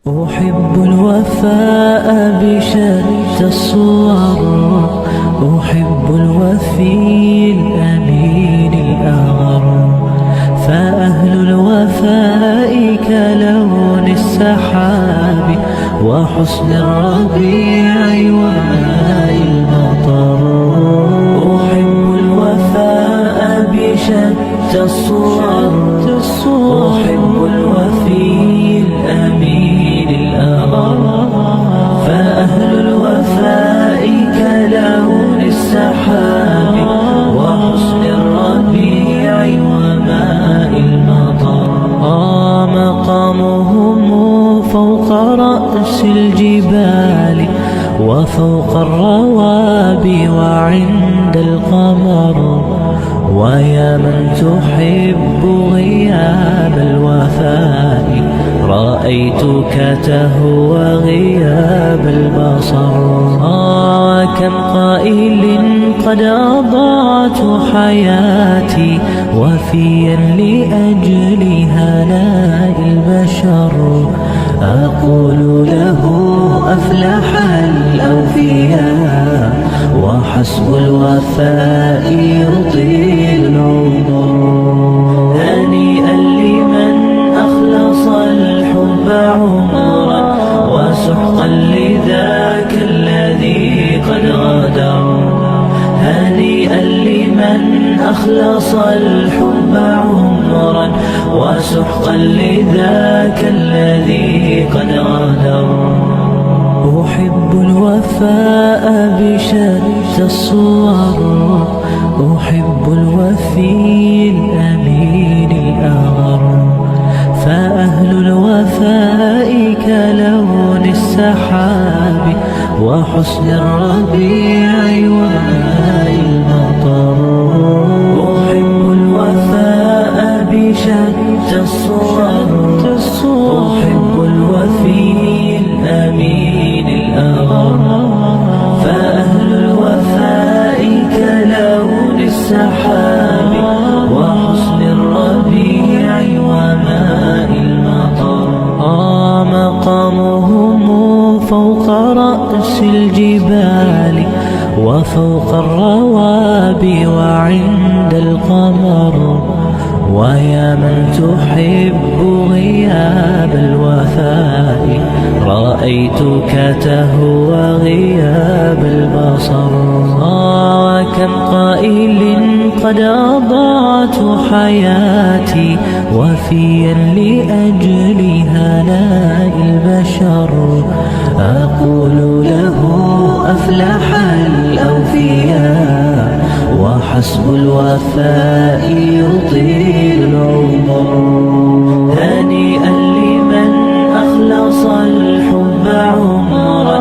أحب الوفاء بشتى الصور، أحب الوفي الأمين الأغر، فأهل الوفاء كلون السحاب وحسن الربيع وماء المطر. أحب الوفاء بشتى الصور، أحب الوفي الأمين الأغر، فأهل الوفاء كلون السحاب وحسن الربيع وماء المطر. مقامهم فوق رأس الجبال وفوق الروابي وعند القمر، ويا من تحب غياب الوفاء رأيتك تهوى غياب البصر. وكم قائل قد أضعت حياتي وفيا لأجل هناء البشر، أقول له أفلح الأوفياء وحسب الوفاء يطيل العمر. هنيئا لمن أخلص الحب عمرا وسحقا لذاك الذي قد غدر. هنيئا لمن أخلص الحب عمرا وسحقا لذاك الذي قد غدر. أحب الوفاء بشتى الصور، أحب الوفي الأمين الأغر، فأهل الوفاء كلون السحاب وحسن الربيع وماء المطر. أحب الوفاء بشتى الصور، أحب الوفي الأمين الأغر، فأهل الوفاء كلون السحاب وحسن الربيع وماء المطر. مقامهم فوق رأس الجبال وفوق الروابي وعند القمر، ويا من تحب غياب الوفاء رأيتك تهوى غياب البصر. وكم قائل قد أضعت حياتي وفيا لأجل هناء البشر، أقول له أفلح الأوفياء وحسب الوفاء يطيل العمر. هنيئا لمن أخلص الحب عمرا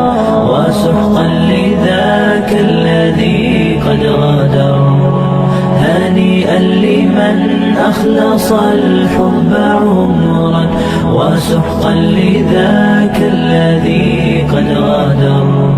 وسحقا لذاك الذي قد غدر. هنيئا لمن أخلص الحب عمرا وسحقا لذاك الذي قد غدر.